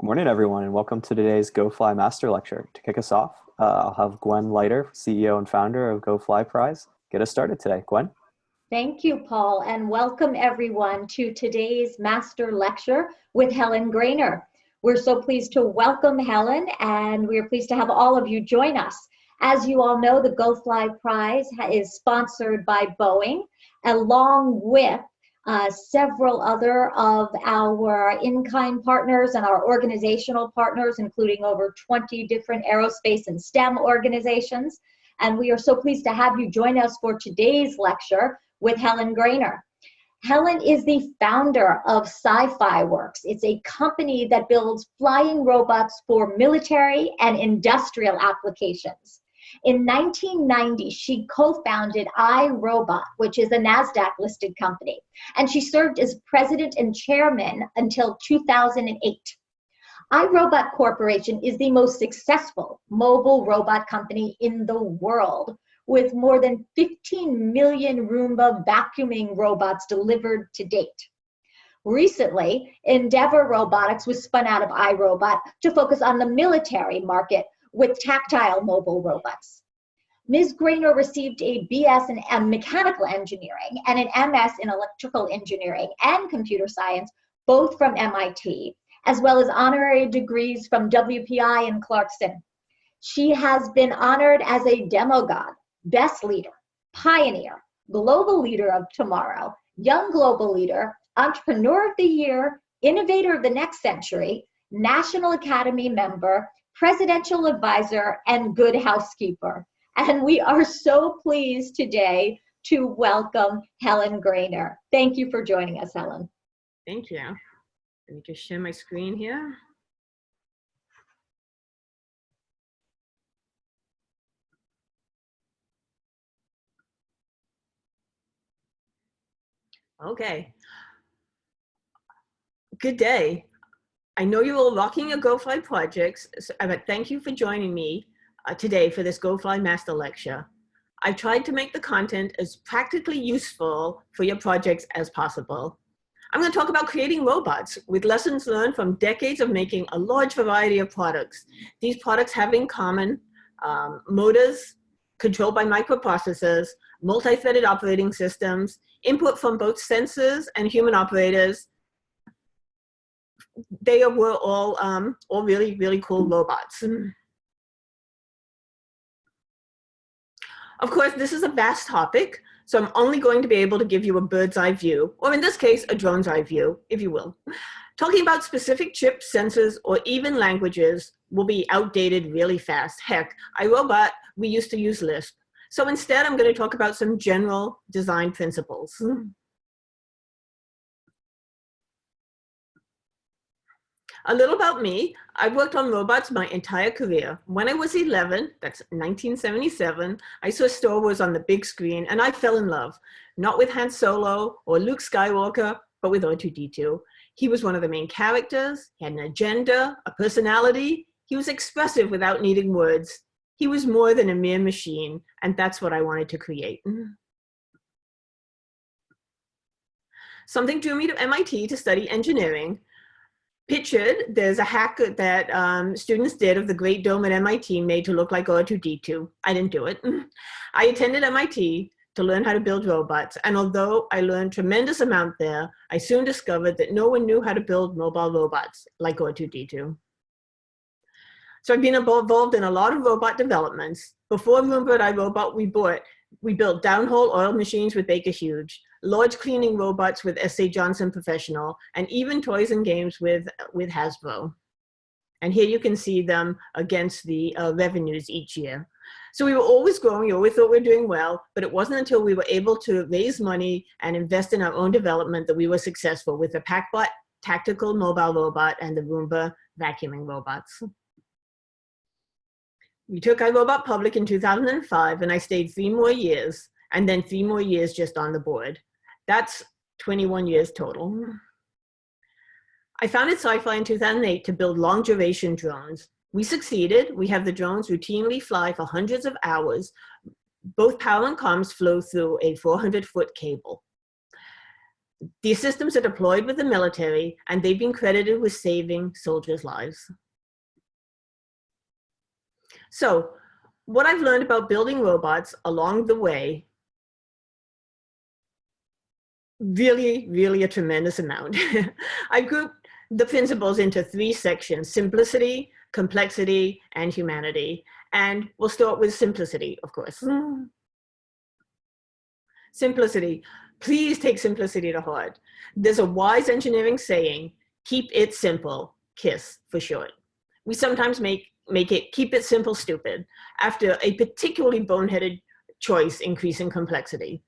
Good morning, everyone, and welcome to today's Go Fly Master Lecture. To kick us off, I'll have Gwen Leiter, CEO and founder of Go Fly Prize, get us started today. Gwen? Thank you, Paul, and welcome everyone to today's Master Lecture with Helen Greiner. We're so pleased to welcome Helen, and we're pleased to have all of you join us. As you all know, the Go Fly Prize is sponsored by Boeing, along with several other of our in-kind partners and our organizational partners, including over 20 different aerospace and STEM organizations. And we are so pleased to have you join us for today's lecture with Helen Greiner. Helen is the founder of CyPhy Works. It's a company that builds flying robots for military and industrial applications. In 1990, she co-founded iRobot, which is a NASDAQ-listed company, and she served as president and chairman until 2008. iRobot Corporation is the most successful mobile robot company in the world, with more than 15 million Roomba vacuuming robots delivered to date. Recently, Endeavor Robotics was spun out of iRobot to focus on the military market with tactile mobile robots. Ms. Greiner received a BS in mechanical engineering and an MS in electrical engineering and computer science, both from MIT, as well as honorary degrees from WPI and Clarkson. She has been honored as a demogod, best leader, pioneer, global leader of tomorrow, young global leader, entrepreneur of the year, innovator of the next century, National Academy member, presidential advisor, and good housekeeper. And we are so pleased today to welcome Helen Greiner. Thank you for joining us, Helen. Thank you. Let me just share my screen here. Okay. Good day. I know you're all rocking your Go Fly projects, but thank you for joining me today for this Go Fly Master Lecture. I've tried to make the content as practically useful for your projects as possible. I'm going to talk about creating robots with lessons learned from decades of making a large variety of products. These products have in common motors controlled by microprocessors, multi-threaded operating systems, input from both sensors and human operators. They were all really, really cool robots. Of course, this is a vast topic, so I'm only going to be able to give you a bird's eye view, or in this case, a drone's eye view, if you will. Talking about specific chips, sensors, or even languages will be outdated really fast. Heck, iRobot, we used to use Lisp. So instead, I'm going to talk about some general design principles. A little about me. I've worked on robots my entire career. When I was 11, that's 1977, I saw Star Wars on the big screen and I fell in love. Not with Han Solo or Luke Skywalker, but with R2-D2. He was one of the main characters, he had an agenda, a personality. He was expressive without needing words. He was more than a mere machine, and that's what I wanted to create. Something drew me to MIT to study engineering. Pictured, there's a hack that students did of the Great Dome at MIT made to look like R2-D2. I didn't do it. I attended MIT to learn how to build robots, and although I learned a tremendous amount there, I soon discovered that no one knew how to build mobile robots like R2-D2. So I've been involved in a lot of robot developments. Before Rumba and iRobot, we built downhole oil machines with Baker Hughes, large cleaning robots with S.A. Johnson Professional, and even toys and games with Hasbro. And here you can see them against the revenues each year. So we were always growing, we always thought we were doing well, but it wasn't until we were able to raise money and invest in our own development that we were successful with the PackBot tactical mobile robot and the Roomba vacuuming robots. We took iRobot public in 2005, and I stayed 3 more years, and then 3 more years just on the board. That's 21 years total. I founded CyPhy in 2008 to build long-duration drones. We succeeded. We have the drones routinely fly for hundreds of hours. Both power and comms flow through a 400-foot cable. These systems are deployed with the military, and they've been credited with saving soldiers' lives. So, what I've learned about building robots along the way, really a tremendous amount. I grouped the principles into 3 sections: simplicity, complexity, and humanity. And we'll start with simplicity, of course. Simplicity. Please take simplicity to heart. There's a wise engineering saying, keep it simple, KISS for short. We sometimes make it keep it simple stupid after a particularly boneheaded choice increasing complexity.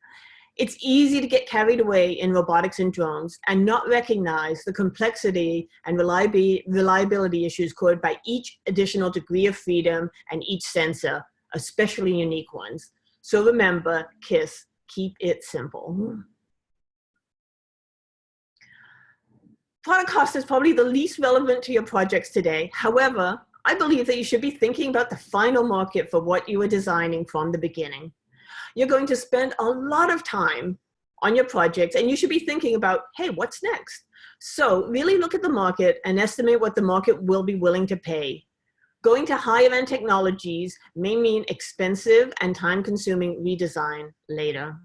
It's easy to get carried away in robotics and drones and not recognize the complexity and reliability issues caused by each additional degree of freedom and each sensor, especially unique ones. So remember, KISS, keep it simple. Product cost is probably the least relevant to your projects today. However, I believe that you should be thinking about the final market for what you are designing from the beginning. You're going to spend a lot of time on your projects, and you should be thinking about, hey, what's next? So really look at the market and estimate what the market will be willing to pay. Going to higher end technologies may mean expensive and time-consuming redesign later.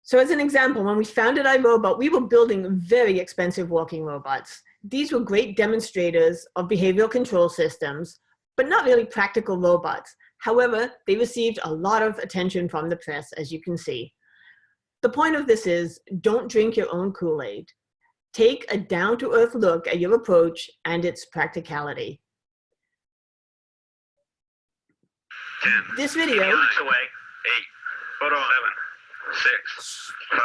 So as an example, when we founded iRobot, we were building very expensive walking robots. These were great demonstrators of behavioral control systems, but not really practical robots. However, they received a lot of attention from the press, as you can see. The point of this is, don't drink your own Kool-Aid. Take a down-to-earth look at your approach and its practicality. 10. This video. 8. Photo 7. 6. 5.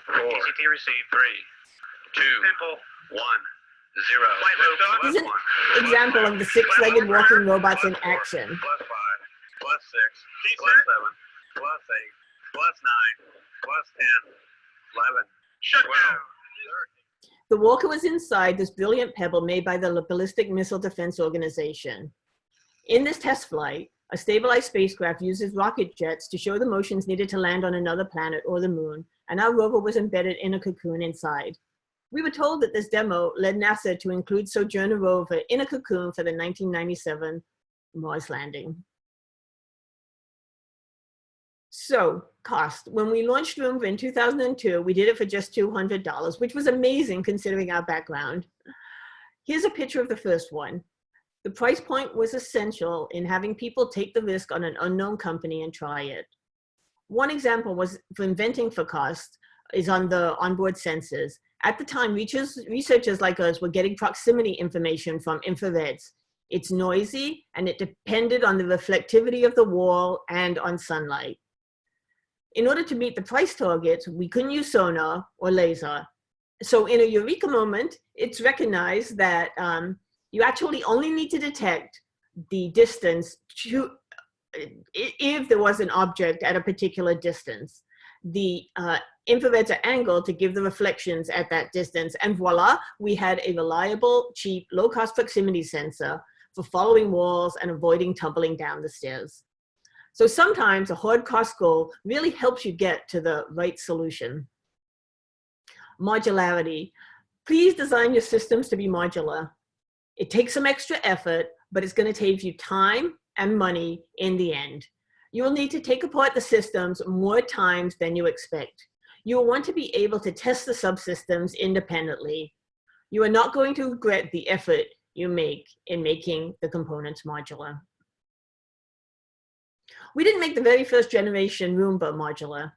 4. ECT received. 3. 2. Simple. 1. 0. This is an example of the 6-legged walking robots in action. +5. +6. +7. +8. +9. +10. 11. Shut down. The walker was inside this brilliant pebble made by the Ballistic Missile Defense Organization. In this test flight, a stabilized spacecraft uses rocket jets to show the motions needed to land on another planet or the moon, and our rover was embedded in a cocoon inside. We were told that this demo led NASA to include Sojourner rover in a cocoon for the 1997 Mars landing. So, cost. When we launched Roomba in 2002, we did it for just $200, which was amazing considering our background. Here's a picture of the first one. The price point was essential in having people take the risk on an unknown company and try it. One example was for inventing for cost is on the onboard sensors. At the time, researchers like us were getting proximity information from infrareds. It's noisy and it depended on the reflectivity of the wall and on sunlight. In order to meet the price targets, we couldn't use sonar or laser. So in a eureka moment, it's recognized that you actually only need to detect the distance if there was an object at a particular distance. The infrareds are angled to give the reflections at that distance, and voila, we had a reliable, cheap, low-cost proximity sensor for following walls and avoiding tumbling down the stairs. So sometimes a hard cost goal really helps you get to the right solution. Modularity. Please design your systems to be modular. It takes some extra effort, but it's going to save you time and money in the end. You will need to take apart the systems more times than you expect. You will want to be able to test the subsystems independently. You are not going to regret the effort you make in making the components modular. We didn't make the very first generation Roomba modular.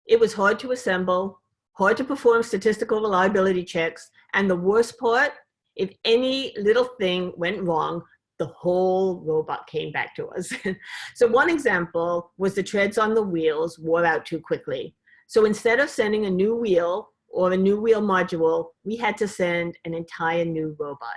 It was hard to assemble, hard to perform statistical reliability checks, and the worst part, if any little thing went wrong, the whole robot came back to us. So one example was the treads on the wheels wore out too quickly. So instead of sending a new wheel or a new wheel module, we had to send an entire new robot.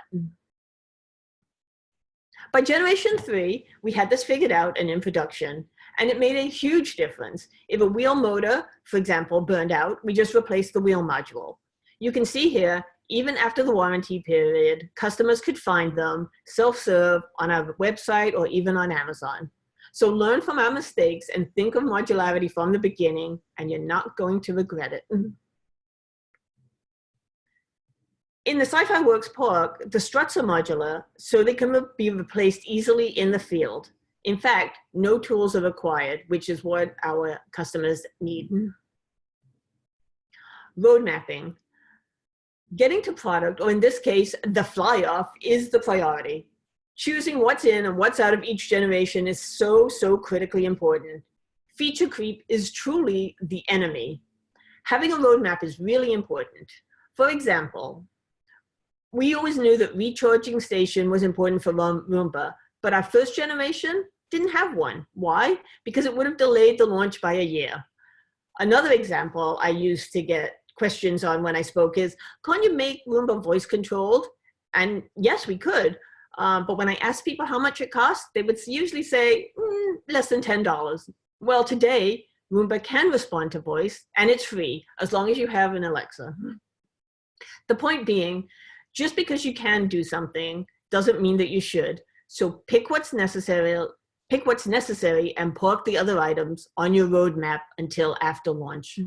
By generation 3, we had this figured out and in production, and it made a huge difference. If a wheel motor, for example, burned out, we just replaced the wheel module. You can see here, even after the warranty period, customers could find them self-serve on our website or even on Amazon. So learn from our mistakes and think of modularity from the beginning, and you're not going to regret it. In the CyPhy Works park, the struts are modular, so they can be replaced easily in the field. In fact, no tools are required, which is what our customers need. Road mapping. Getting to product, or in this case, the fly-off, is the priority. Choosing what's in and what's out of each generation is so critically important. Feature creep is truly the enemy. Having a roadmap is really important. For example, we always knew that recharging station was important for Rumba, but our first generation didn't have one. Why? Because it would have delayed the launch by a year. Another example I used to get questions on when I spoke is, can't you make Roomba voice controlled? And yes, we could. But when I asked people how much it costs, they would usually say less than $10. Well, today, Roomba can respond to voice, and it's free, as long as you have an Alexa. The point being, just because you can do something doesn't mean that you should. So pick what's necessary and park the other items on your roadmap until after launch.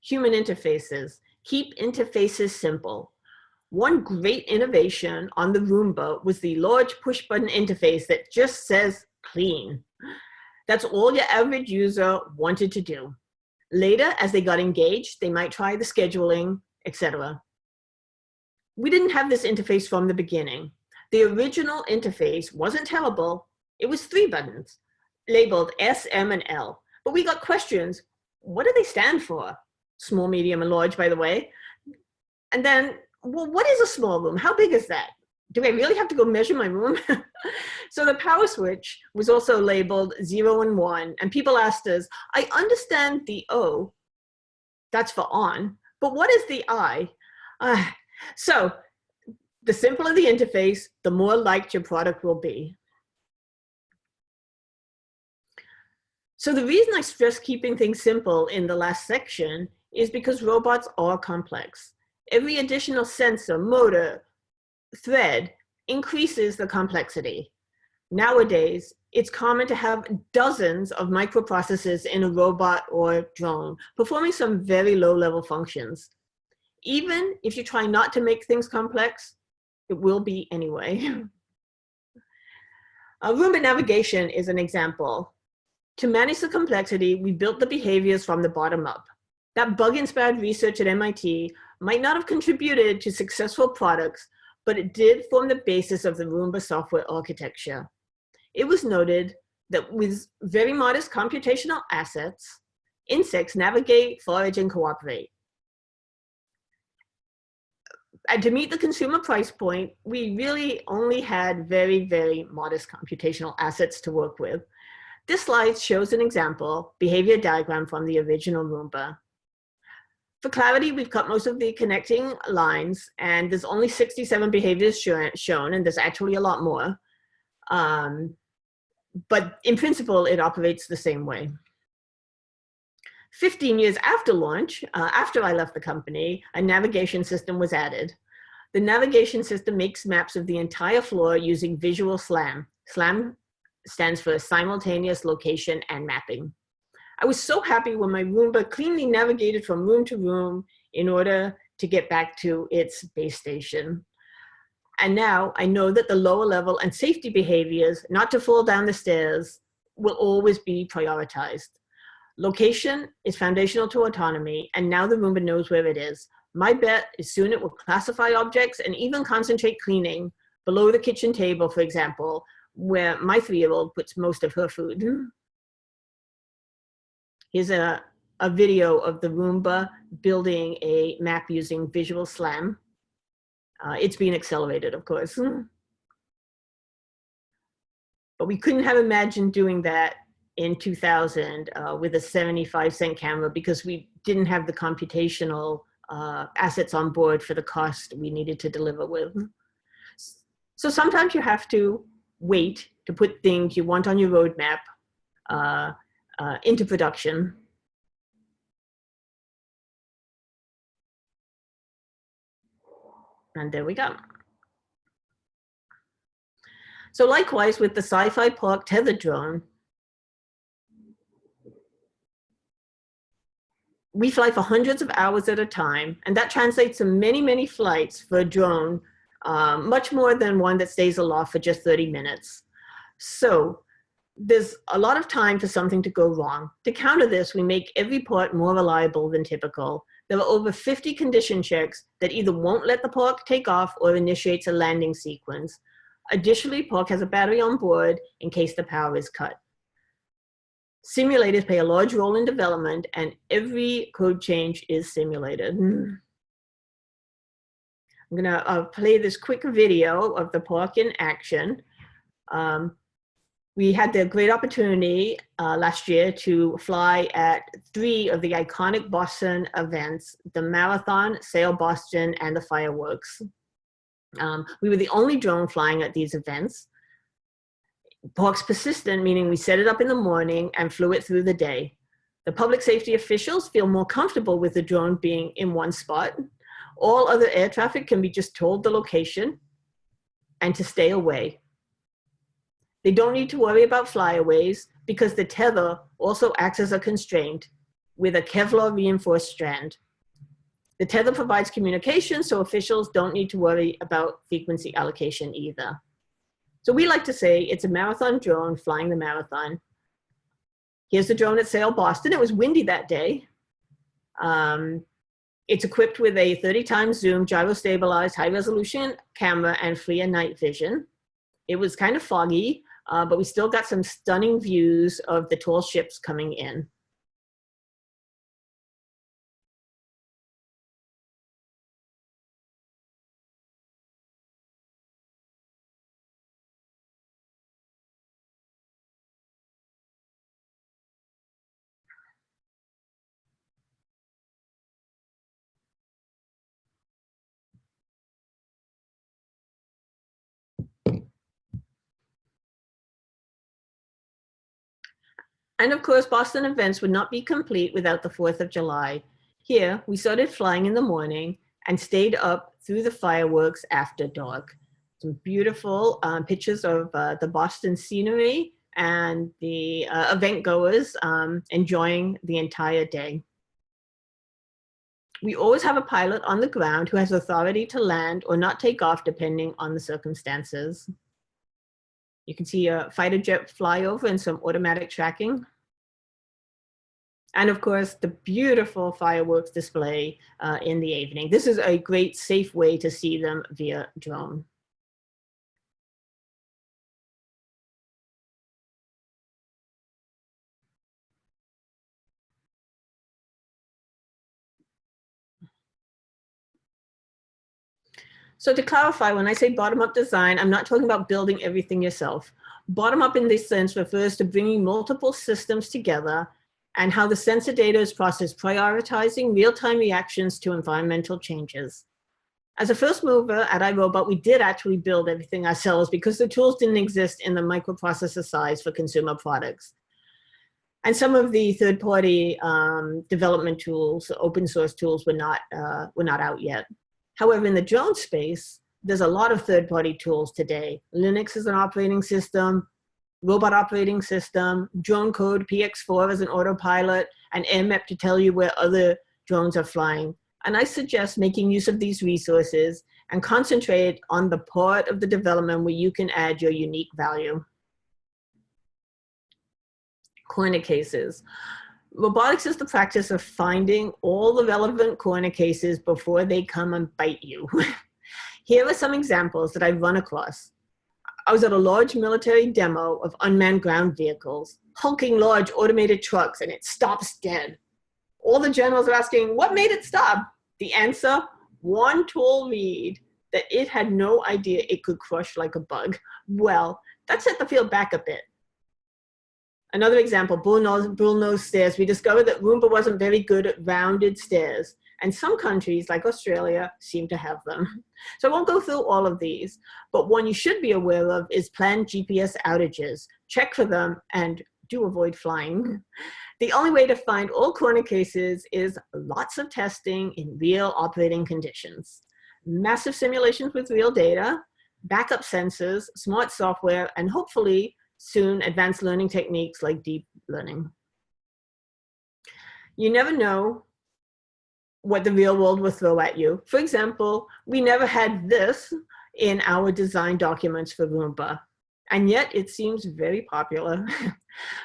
Human interfaces. Keep interfaces simple. One great innovation on the Roomba was the large push button interface that just says clean. That's all your average user wanted to do. Later, as they got engaged, they might try the scheduling, etc. We didn't have this interface from the beginning. The original interface wasn't terrible. It was 3 buttons, labeled S, M, and L. But we got questions. What do they stand for? Small, medium, and large, by the way. And then, well, what is a small room? How big is that? Do I really have to go measure my room? So the power switch was also labeled 0 and 1. And people asked us, I understand the O, that's for on, but what is the I? So the simpler the interface, the more liked your product will be. So the reason I stress keeping things simple in the last section is because robots are complex. Every additional sensor, motor, thread increases the complexity. Nowadays, it's common to have dozens of microprocessors in a robot or drone, performing some very low-level functions. Even if you try not to make things complex, it will be anyway. Roomba navigation is an example. To manage the complexity, we built the behaviors from the bottom up. That bug-inspired research at MIT might not have contributed to successful products, but it did form the basis of the Roomba software architecture. It was noted that with very modest computational assets, insects navigate, forage, and cooperate. And to meet the consumer price point, we really only had very modest computational assets to work with. This slide shows an example behavior diagram from the original Roomba. For clarity, we've cut most of the connecting lines, and there's only 67 behaviors shown, and there's actually a lot more. But in principle, it operates the same way. 15 years after launch, after I left the company, a navigation system was added. The navigation system makes maps of the entire floor using visual SLAM. SLAM stands for simultaneous location and mapping. I was so happy when my Roomba cleanly navigated from room to room in order to get back to its base station. And now I know that the lower level and safety behaviors, not to fall down the stairs, will always be prioritized. Location is foundational to autonomy, and now the Roomba knows where it is. My bet is soon it will classify objects and even concentrate cleaning below the kitchen table, for example, where my 3-year-old puts most of her food. Here's a video of the Roomba building a map using visual SLAM. It's being accelerated, of course. But we couldn't have imagined doing that in 2000 with a 75-cent camera because we didn't have the computational assets on board for the cost we needed to deliver with. So sometimes you have to wait to put things you want on your roadmap into production. And there we go. So likewise with the CyPhy Park tethered drone, we fly for hundreds of hours at a time, and that translates to many, many flights for a drone, much more than one that stays aloft for just 30 minutes. So there's a lot of time for something to go wrong. To counter this, we make every part more reliable than typical. There are over 50 condition checks that either won't let the park take off or initiates a landing sequence. Additionally, park has a battery on board in case the power is cut. Simulators play a large role in development, and every code change is simulated. I'm gonna play this quick video of the park in action. We had the great opportunity last year to fly at 3 of the iconic Boston events, the Marathon, Sail Boston, and the fireworks. We were the only drone flying at these events. Park's persistent, meaning we set it up in the morning and flew it through the day. The public safety officials feel more comfortable with the drone being in one spot. All other air traffic can be just told the location and to stay away. They don't need to worry about flyaways because the tether also acts as a constraint with a Kevlar reinforced strand. The tether provides communication, so officials don't need to worry about frequency allocation either. So we like to say it's a marathon drone flying the marathon. Here's the drone at Sail Boston. It was windy that day. It's equipped with a 30 times zoom, gyro-stabilized, high-resolution camera and FLIR night vision. It was kind of foggy, but we still got some stunning views of the tall ships coming in. And of course, Boston events would not be complete without the 4th of July. Here, we started flying in the morning and stayed up through the fireworks after dark. Some beautiful pictures of the Boston scenery and the event goers enjoying the entire day. We always have a pilot on the ground who has authority to land or not take off depending on the circumstances. You can see a fighter jet flyover and some automatic tracking. And of course, the beautiful fireworks display in the evening. This is a great, safe way to see them via drone. So to clarify, when I say bottom-up design, I'm not talking about building everything yourself. Bottom-up in this sense refers to bringing multiple systems together and how the sensor data is processed, prioritizing real-time reactions to environmental changes. As a first mover at iRobot, we did actually build everything ourselves because the tools didn't exist in the microprocessor size for consumer products. And some of the third-party development tools, open source tools, were not out yet. However, in the drone space, there's a lot of third-party tools today. Linux is an operating system, robot operating system, drone code, PX4 as an autopilot, and AirMap to tell you where other drones are flying. And I suggest making use of these resources and concentrate on the part of the development where you can add your unique value. Corner cases. Robotics is the practice of finding all the relevant corner cases before they come and bite you. Here are some examples that I've run across. I was at a large military demo of unmanned ground vehicles, hulking large automated trucks, and it stops dead. All the generals are asking, what made it stop? The answer, one tool read that it had no idea it could crush like a bug. Well, that set the field back a bit. Another example, bullnose stairs. We discovered that Rumba wasn't very good at rounded stairs, and some countries, like Australia, seem to have them. So I won't go through all of these, but one you should be aware of is planned GPS outages. Check for them and do avoid flying. The only way to find all corner cases is lots of testing in real operating conditions. Massive simulations with real data, backup sensors, smart software, and hopefully soon advanced learning techniques like deep learning. You never know what the real world will throw at you. For example, we never had this in our design documents for Roomba, and yet it seems very popular.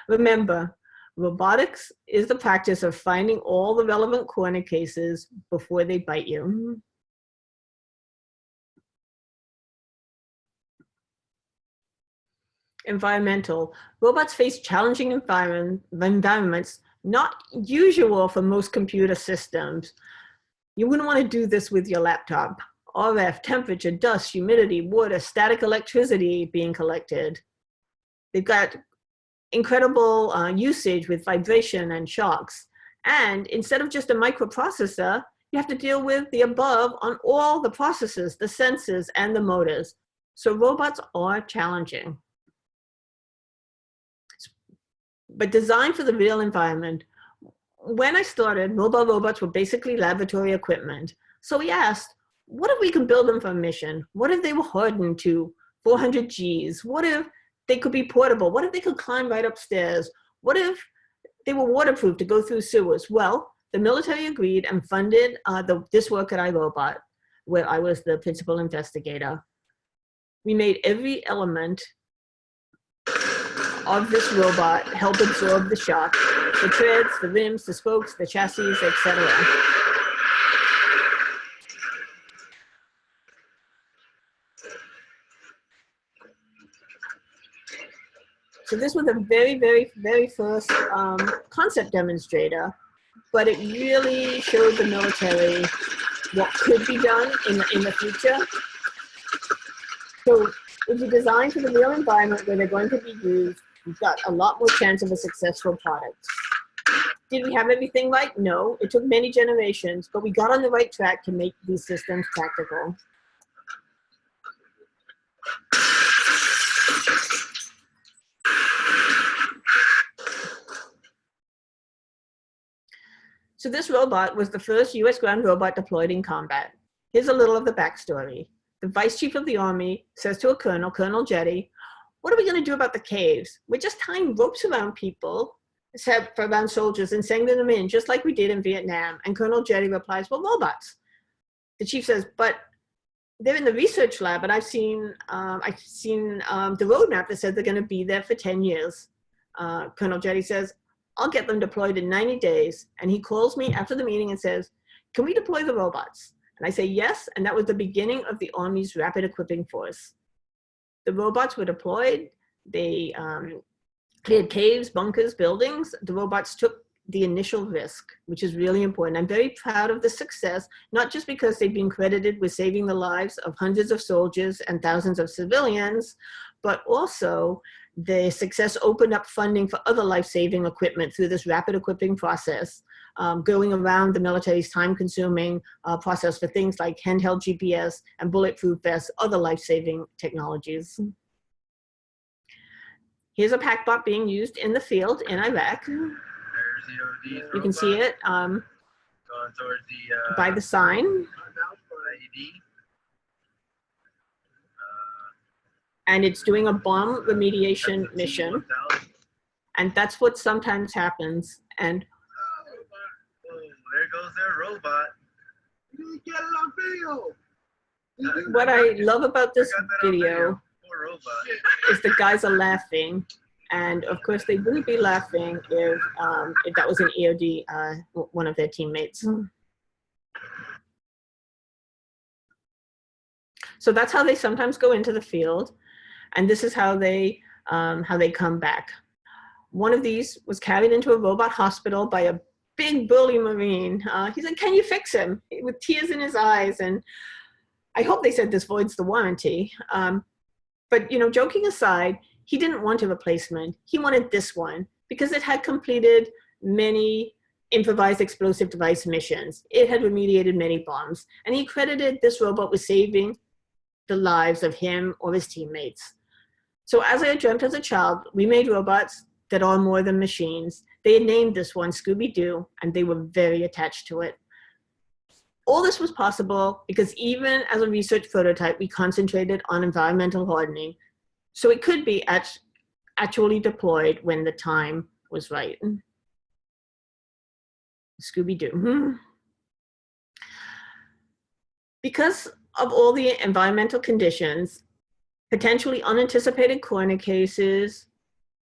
Remember, robotics is the practice of finding all the relevant corner cases before they bite you. Environmental. Robots face challenging environments, not usual for most computer systems. You wouldn't want to do this with your laptop. RF, temperature, dust, humidity, water, static electricity being collected. They've got incredible usage with vibration and shocks. And instead of just a microprocessor, you have to deal with the above on all the processors, the sensors, and the motors. So robots are challenging. But designed for the real environment. When I started, mobile robots were basically laboratory equipment. So we asked, what if we can build them for a mission? What if they were hardened to 400 Gs? What if they could be portable? What if they could climb right upstairs? What if they were waterproof to go through sewers? Well, the military agreed and funded this work at iRobot, where I was the principal investigator. We made every element of this robot help absorb the shock, the treads, the rims, the spokes, the chassis, etc. So this was a very, very, very first concept demonstrator, but it really showed the military what could be done in the future. So if you design for the real environment where they're going to be used, you've got a lot more chance of a successful product. Did we have everything right? No, it took many generations, but we got on the right track to make these systems practical. So this robot was the first US ground robot deployed in combat. Here's a little of the backstory. The Vice Chief of the Army says to a colonel, Colonel Jetty, what are we going to do about the caves? We're just tying ropes around people, around soldiers, and sending them in, just like we did in Vietnam. And Colonel Jetty replies, well, robots. The chief says, but they're in the research lab, and I've seen the roadmap that says they're going to be there for 10 years. Colonel Jetty says, I'll get them deployed in 90 days. And he calls me after the meeting and says, can we deploy the robots? And I say, yes, and that was the beginning of the Army's rapid equipping force. The robots were deployed. They cleared caves, bunkers, buildings. The robots took the initial risk, which is really important. I'm very proud of the success, not just because they've been credited with saving the lives of hundreds of soldiers and thousands of civilians, but also the success opened up funding for other life-saving equipment through this rapid equipping process, going around the military's time-consuming process for things like handheld GPS and bulletproof vests, other life-saving technologies. Here's a PackBot being used in the field in Iraq. You can see it by the sign. And it's doing a bomb remediation mission. And that's what sometimes happens. And there goes their robot. what I love about this video is the guys are laughing. And of course, they wouldn't be laughing if that was an EOD, one of their teammates. So that's how they sometimes go into the field. And this is how they come back. One of these was carried into a robot hospital by a big burly Marine. He said, can you fix him? With tears in his eyes. And I hope they said this voids the warranty. But, you know, joking aside, he didn't want a replacement. He wanted this one because it had completed many improvised explosive device missions. It had remediated many bombs. And he credited this robot with saving the lives of him or his teammates. So as I had dreamt as a child, we made robots that are more than machines. They had named this one ScoobyDoo, and they were very attached to it. All this was possible because even as a research prototype, we concentrated on environmental hardening. So it could be actually deployed when the time was right. ScoobyDoo. Because of all the environmental conditions, potentially unanticipated corner cases,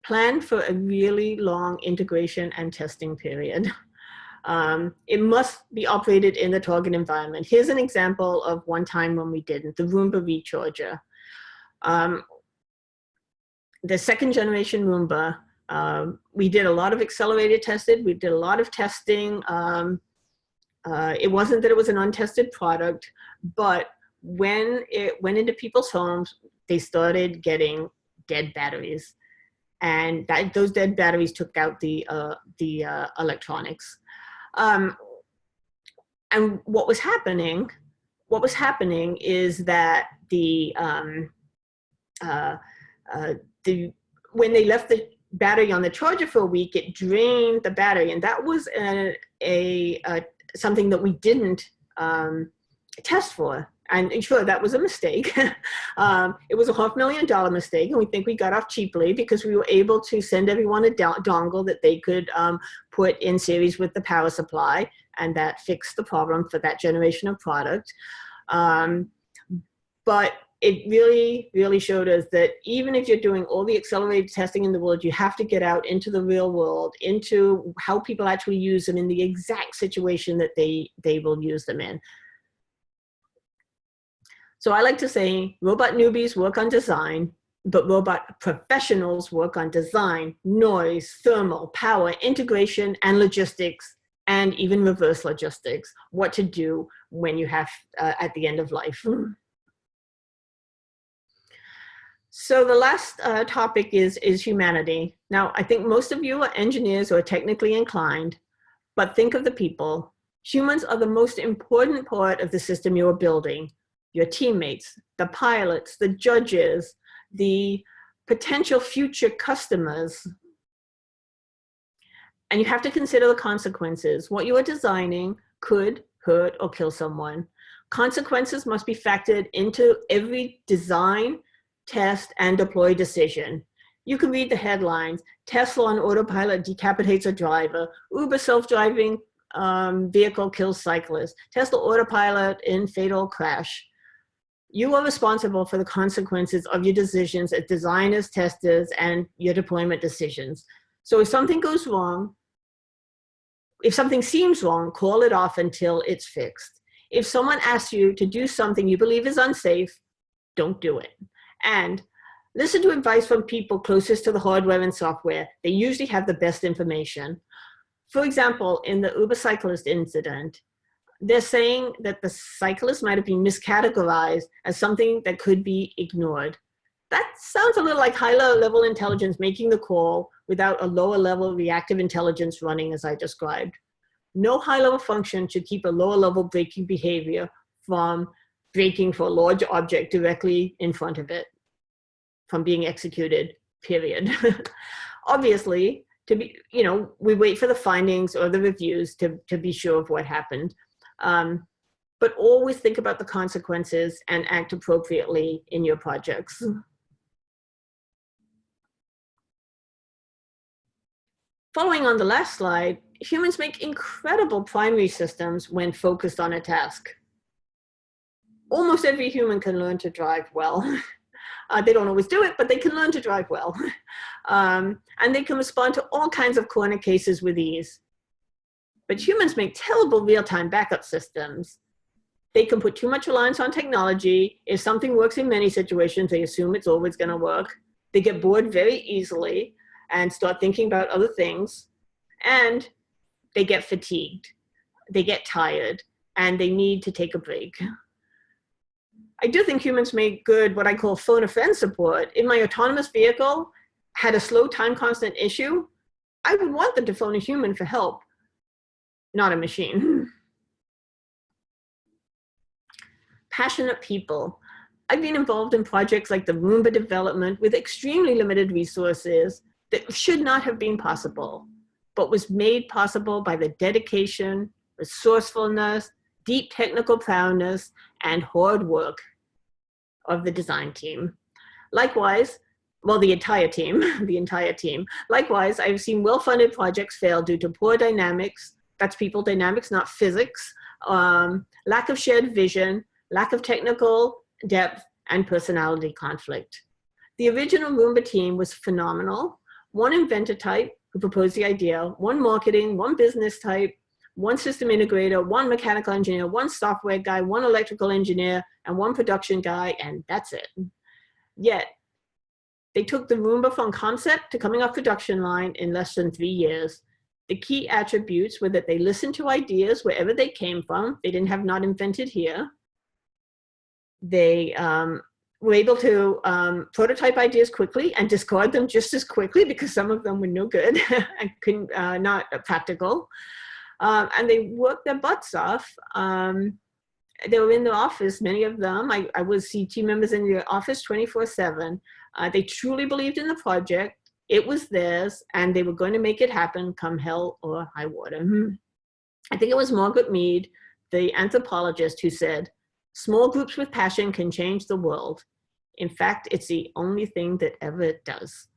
plan for a really long integration and testing period. It must be operated in the target environment. Here's an example of one time when we didn't, the Roomba recharger. The second generation Roomba, we did a lot of accelerated testing. We did a lot of testing. It wasn't that it was an untested product, but when it went into people's homes, they started getting dead batteries. And those dead batteries took out the electronics. And what was happening is that when they left the battery on the charger for a week, it drained the battery, and that was something that we didn't test for. And sure, that was a mistake. It was a $500,000 mistake, and we think we got off cheaply because we were able to send everyone a dongle that they could put in series with the power supply, and that fixed the problem for that generation of product. But it really, really showed us that even if you're doing all the accelerated testing in the world, you have to get out into the real world, into how people actually use them in the exact situation that they will use them in. So I like to say robot newbies work on design, but robot professionals work on design, noise, thermal, power, integration, and logistics, and even reverse logistics, what to do when you have at the end of life. So the last topic is humanity. Now, I think most of you are engineers or technically inclined, but think of the people. Humans are the most important part of the system you are building. Your teammates, the pilots, the judges, the potential future customers. And you have to consider the consequences. What you are designing could hurt or kill someone. Consequences must be factored into every design, test, and deploy decision. You can read the headlines. Tesla on autopilot decapitates a driver. Uber self-driving vehicle kills cyclist. Tesla autopilot in fatal crash. You are responsible for the consequences of your decisions as designers, testers, and your deployment decisions. So if something goes wrong, if something seems wrong, call it off until it's fixed. If someone asks you to do something you believe is unsafe, don't do it. And listen to advice from people closest to the hardware and software. They usually have the best information. For example, in the Uber cyclist incident, they're saying that the cyclist might have been miscategorized as something that could be ignored. That sounds a little like higher level intelligence making the call without a lower level reactive intelligence running as I described. No high level function should keep a lower level braking behavior from braking for a large object directly in front of it from being executed, period. Obviously, we wait for the findings or the reviews to be sure of what happened. But always think about the consequences and act appropriately in your projects. Following on the last slide, humans make incredible primary systems when focused on a task. Almost every human can learn to drive well. They don't always do it, but they can learn to drive well. And they can respond to all kinds of corner cases with ease. But humans make terrible real-time backup systems. They can put too much reliance on technology. If something works in many situations, they assume it's always going to work. They get bored very easily and start thinking about other things. And they get fatigued. They get tired, and they need to take a break. I do think humans make good what I call phone a friend support. If my autonomous vehicle had a slow time constant issue, I would want them to phone a human for help, not a machine. Passionate people. I've been involved in projects like the Rumba development with extremely limited resources that should not have been possible, but was made possible by the dedication, resourcefulness, deep technical prowess, and hard work of the design team. Likewise, well, the entire team. Likewise, I've seen well-funded projects fail due to poor dynamics. That's people dynamics, not physics. Lack of shared vision, lack of technical depth, and personality conflict. The original Roomba team was phenomenal. One inventor type who proposed the idea, one marketing, one business type, one system integrator, one mechanical engineer, one software guy, one electrical engineer, and one production guy, and that's it. Yet, they took the Roomba from concept to coming off production line in less than 3 years. The key attributes were that they listened to ideas wherever they came from. They didn't have not invented here. They were able to prototype ideas quickly and discard them just as quickly because some of them were no good and not practical. And they worked their butts off. They were in the office, many of them. I would see team members in the office 24/7. They truly believed in the project. It was theirs, and they were going to make it happen come hell or high water. I think it was Margaret Mead, the anthropologist, who said, "Small groups with passion can change the world. In fact, it's the only thing that ever does."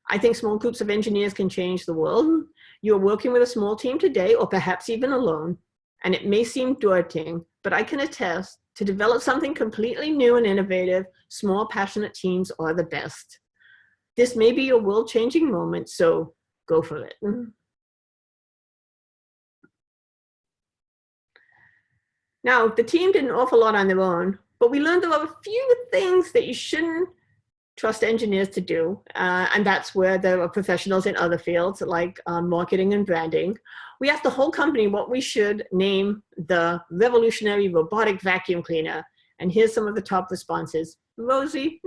I think small groups of engineers can change the world. You're working with a small team today, or perhaps even alone, and it may seem daunting, but I can attest to develop something completely new and innovative, small, passionate teams are the best. This may be your world-changing moment, so go for it. Now, the team did an awful lot on their own, but we learned there were a few things that you shouldn't trust engineers to do, and that's where there are professionals in other fields like marketing and branding. We asked the whole company what we should name the revolutionary robotic vacuum cleaner, and here's some of the top responses. Rosie,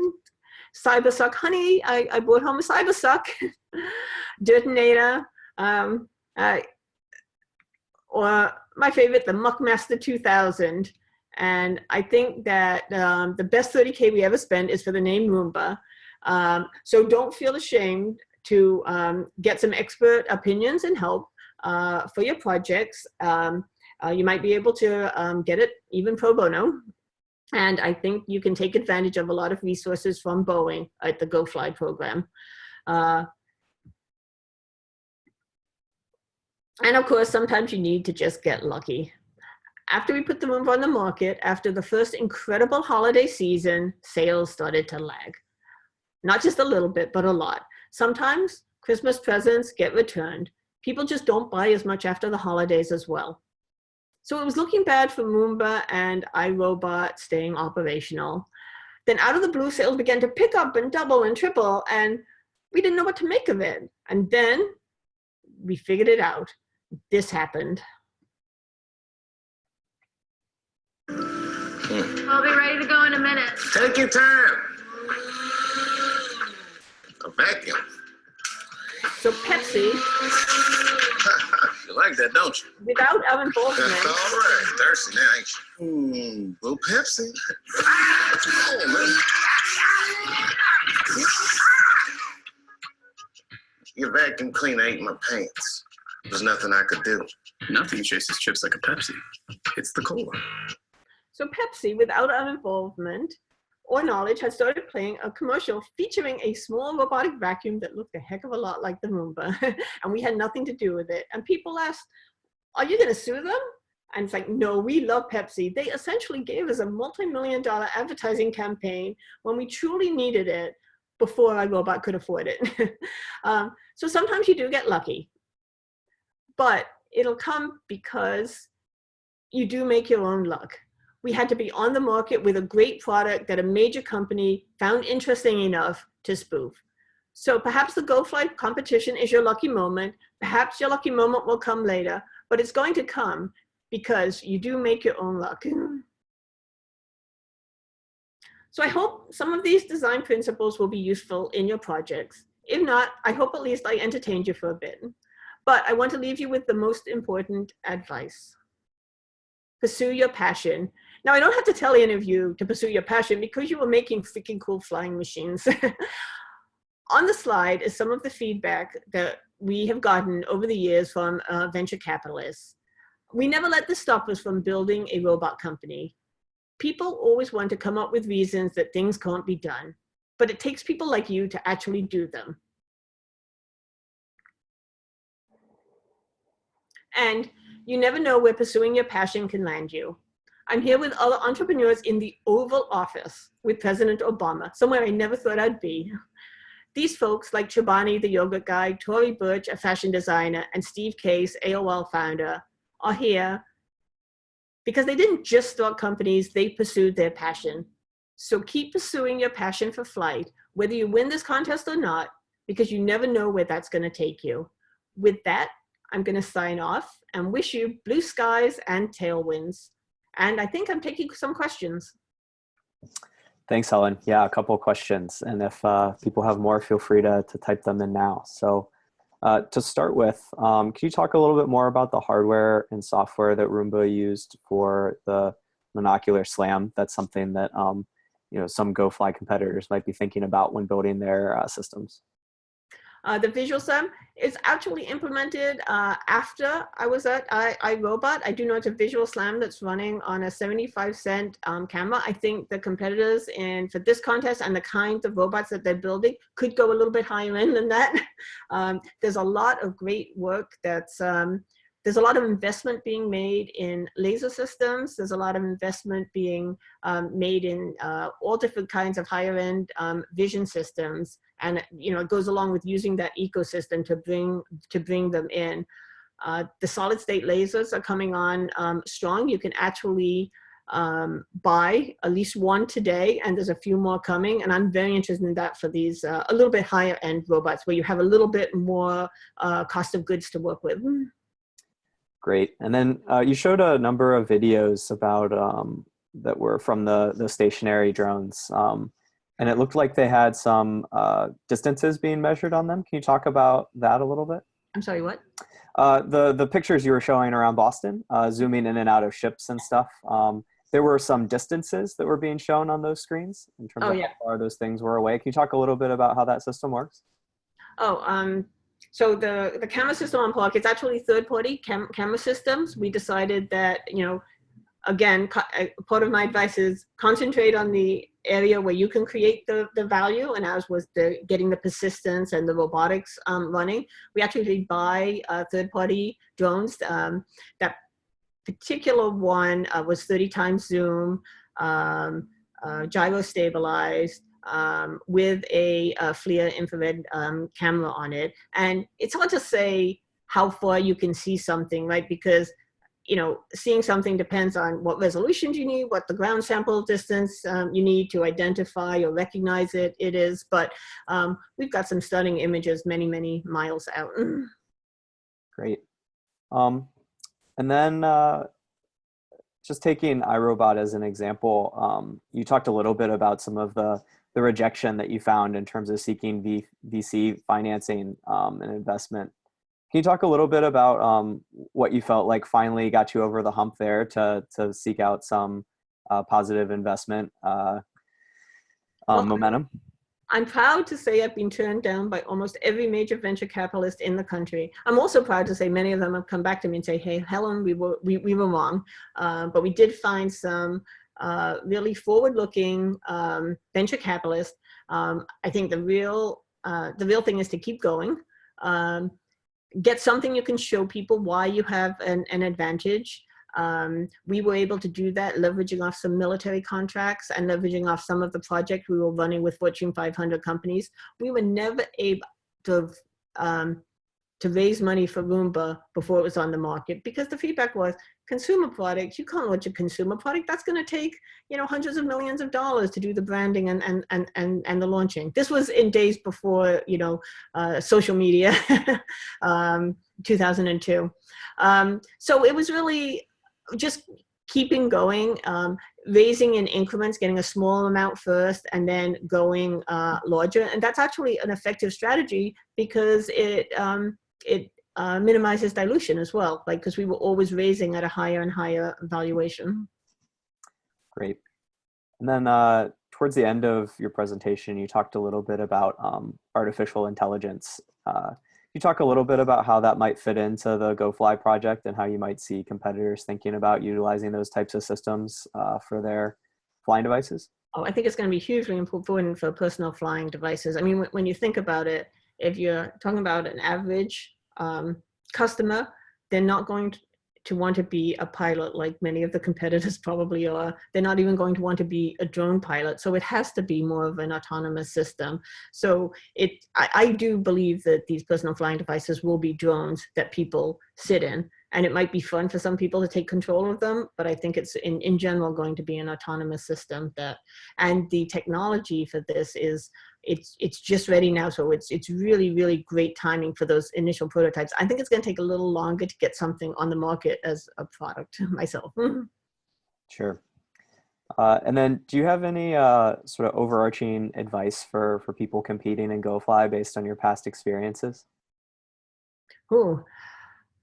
Cybersuck, honey, I brought home a Cybersuck. Dirtinator, or my favorite, the Muckmaster 2000. And I think that the best 30K we ever spent is for the name Rumba. So don't feel ashamed to get some expert opinions and help for your projects. You might be able to get it even pro bono. And I think you can take advantage of a lot of resources from Boeing at the Go Fly program. And of course, sometimes you need to just get lucky. After we put the Roomba on the market, after the first incredible holiday season, sales started to lag. Not just a little bit, but a lot. Sometimes Christmas presents get returned. People just don't buy as much after the holidays as well. So it was looking bad for Roomba and iRobot staying operational. Then out of the blue, sales began to pick up and double and triple, and we didn't know what to make of it. And then we figured it out. This happened. I'll be ready to go in a minute. Take your time. A vacuum. So Pepsi, You like that, don't you? without our involvement, All right. Thirsty now, ain't you? Well, Pepsi. Oh, man. Your vacuum cleaner ate my pants. There's nothing I could do. Nothing chases chips like a Pepsi. It's the cola. So Pepsi, without our involvement or knowledge, had started playing a commercial featuring a small robotic vacuum that looked a heck of a lot like the Roomba, and we had nothing to do with it. And people asked, "Are you going to sue them?" And it's like, no, we love Pepsi. They essentially gave us a multi-million-dollar advertising campaign when we truly needed it before iRobot could afford it. So sometimes you do get lucky, but it'll come because you do make your own luck. We had to be on the market with a great product that a major company found interesting enough to spoof. So perhaps the Go Fly competition is your lucky moment. Perhaps your lucky moment will come later, but it's going to come because you do make your own luck. So I hope some of these design principles will be useful in your projects. If not, I hope at least I entertained you for a bit. But I want to leave you with the most important advice. Pursue your passion. Now, I don't have to tell any of you to pursue your passion because you were making freaking cool flying machines. On the slide is some of the feedback that we have gotten over the years from venture capitalists. We never let this stop us from building a robot company. People always want to come up with reasons that things can't be done, but it takes people like you to actually do them. And you never know where pursuing your passion can land you. I'm here with other entrepreneurs in the Oval Office with President Obama, somewhere I never thought I'd be. These folks, like Chobani, the yogurt guy, Tory Burch, a fashion designer, and Steve Case, AOL founder, are here because they didn't just start companies, they pursued their passion. So keep pursuing your passion for flight, whether you win this contest or not, because you never know where that's going to take you. With that, I'm going to sign off and wish you blue skies and tailwinds. And I think I'm taking some questions. Thanks, Helen. Yeah, a couple of questions. And if people have more, feel free to type them in now. So to start with, can you talk a little bit more about the hardware and software that Roomba used for the monocular slam? That's something that some GoFly competitors might be thinking about when building their systems. The visual slam is actually implemented after I was at iRobot. I do know it's a visual slam that's running on a 75-cent camera. I think the competitors for this contest and the kinds of robots that they're building could go a little bit higher end than that. There's a lot of great work there's a lot of investment being made in laser systems. There's a lot of investment being made in all different kinds of higher end vision systems. And it goes along with using that ecosystem to bring them in. The solid state lasers are coming on strong. You can actually buy at least one today, and there's a few more coming. And I'm very interested in that for these a little bit higher end robots where you have a little bit more cost of goods to work with. Great. And then you showed a number of videos about that were from the stationary drones. And it looked like they had some distances being measured on them. Can you talk about that a little bit? I'm sorry, what? The pictures you were showing around Boston, zooming in and out of ships and stuff. There were some distances that were being shown on those screens in terms of how far those things were away. Can you talk a little bit about how that system works? So the camera system on Park, it's actually third-party camera systems. We decided that, again, part of my advice is concentrate on the area where you can create the value, and as was getting the persistence and the robotics running. We actually buy third-party drones. That particular one was 30 times zoom, gyro stabilized, with a FLIR infrared camera on it. And it's hard to say how far you can see something, right? Because seeing something depends on what resolutions you need, what the ground sample distance you need to identify or recognize it is. But we've got some stunning images many, many miles out. Great. And then just taking iRobot as an example, you talked a little bit about some of the rejection that you found in terms of seeking VC financing and investment. Can you talk a little bit about what you felt like finally got you over the hump there to seek out some positive investment momentum? I'm proud to say I've been turned down by almost every major venture capitalist in the country. I'm also proud to say many of them have come back to me and say, "Hey, Helen, we were wrong," but we did find some really forward-looking venture capitalists. I think the real thing is to keep going. Get something you can show people why you have an advantage. We were able to do that leveraging off some military contracts and leveraging off some of the projects we were running with Fortune 500 companies. We were never able to raise money for Rumba before it was on the market, because the feedback was consumer products, you can't launch a consumer product. That's going to take, hundreds of millions of dollars to do the branding and the launching. This was in days before, social media, 2002. So it was really just keeping going, raising in increments, getting a small amount first, and then going larger. And that's actually an effective strategy because it minimizes dilution as well, because we were always raising at a higher and higher valuation. Great. And then towards the end of your presentation, you talked a little bit about artificial intelligence. Can you talk a little bit about how that might fit into the GoFly project and how you might see competitors thinking about utilizing those types of systems for their flying devices? Oh, I think it's going to be hugely important for personal flying devices. I mean, when you think about it, if you're talking about an average customer, they're not going to want to be a pilot like many of the competitors probably are. They're not even going to want to be a drone pilot. So it has to be more of an autonomous system. So I do believe that these personal flying devices will be drones that people sit in. And it might be fun for some people to take control of them, but I think it's in general going to be an autonomous system and the technology for this is, it's just ready now. So it's really, really great timing for those initial prototypes. I think it's going to take a little longer to get something on the market as a product myself. Sure. And then do you have any sort of overarching advice for people competing in GoFly based on your past experiences? Ooh.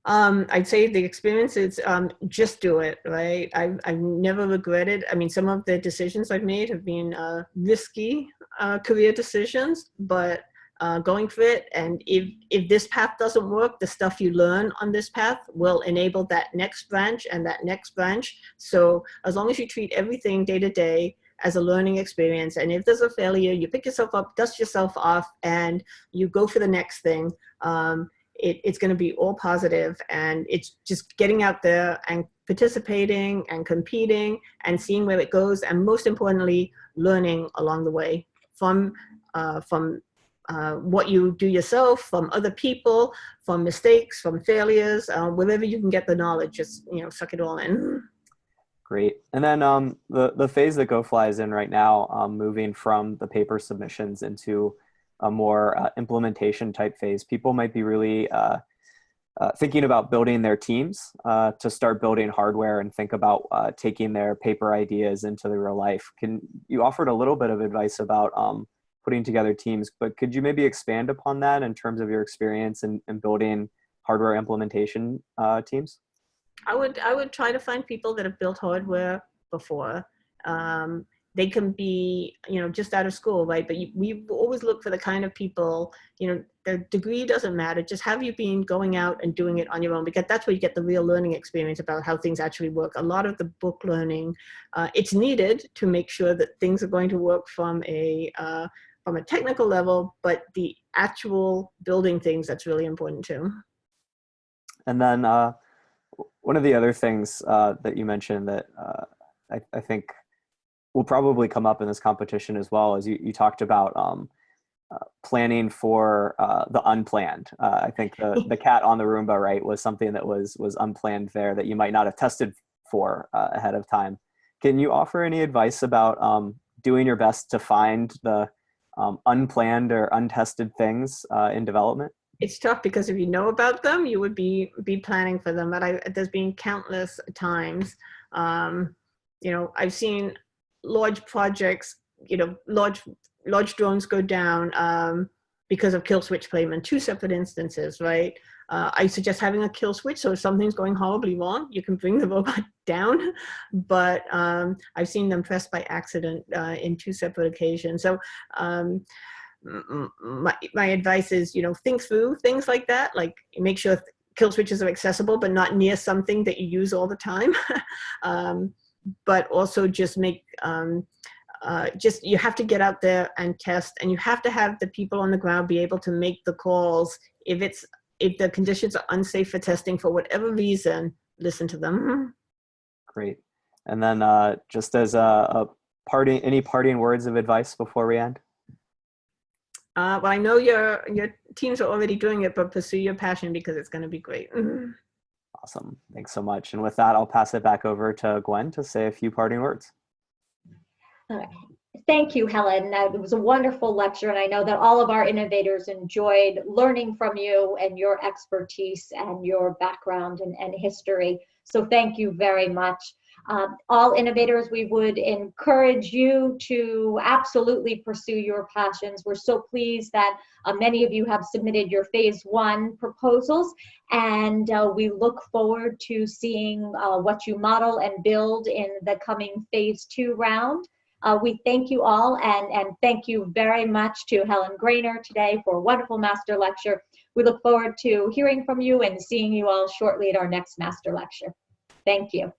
I'd say the experience is just do it, right? I've never regretted. I mean, some of the decisions I've made have been risky career decisions, but going for it. And if this path doesn't work, the stuff you learn on this path will enable that next branch and that next branch. So as long as you treat everything day to day as a learning experience, and if there's a failure, you pick yourself up, dust yourself off, and you go for the next thing. It's going to be all positive, and it's just getting out there and participating and competing and seeing where it goes, and most importantly, learning along the way from what you do yourself, from other people, from mistakes, from failures, wherever you can get the knowledge, just suck it all in. Great. And then the phase that GoFly is in right now, moving from the paper submissions into a more implementation type phase, people might be really thinking about building their teams to start building hardware and think about taking their paper ideas into the real life. You offered a little bit of advice about putting together teams, but could you maybe expand upon that in terms of your experience in building hardware implementation teams? I would try to find people that have built hardware before. They can be, just out of school, right? But we always look for the kind of people, the degree doesn't matter. Just have you been going out and doing it on your own, because that's where you get the real learning experience about how things actually work. A lot of the book learning, it's needed to make sure that things are going to work from a technical level, but the actual building things, that's really important too. And then one of the other things that you mentioned that I think will probably come up in this competition as well, as you talked about planning for the unplanned. I think the cat on the Roomba, right, was something that was unplanned there that you might not have tested for ahead of time. Can you offer any advice about doing your best to find the unplanned or untested things in development? It's tough because if you know about them, you would be planning for them. But there's been countless times, I've seen large projects, large drones go down because of kill switch placement. Two separate instances, right? I suggest having a kill switch, so if something's going horribly wrong, you can bring the robot down. But I've seen them pressed by accident in two separate occasions. So my advice is, think through things like that. Like, make sure kill switches are accessible, but not near something that you use all the time. But also just make, you have to get out there and test, and you have to have the people on the ground be able to make the calls. If the conditions are unsafe for testing for whatever reason, listen to them. Great. And then just as any parting words of advice before we end? Well, I know your teams are already doing it, but pursue your passion because it's going to be great. Awesome. Thanks so much. And with that, I'll pass it back over to Gwen to say a few parting words. All right. Thank you, Helen. It was a wonderful lecture, and I know that all of our innovators enjoyed learning from you and your expertise and your background and history. So thank you very much. All innovators, we would encourage you to absolutely pursue your passions. We're so pleased that many of you have submitted your phase 1 proposals, and we look forward to seeing what you model and build in the coming phase 2 round. We thank you all, and thank you very much to Helen Greiner today for a wonderful master lecture. We look forward to hearing from you and seeing you all shortly at our next master lecture. Thank you.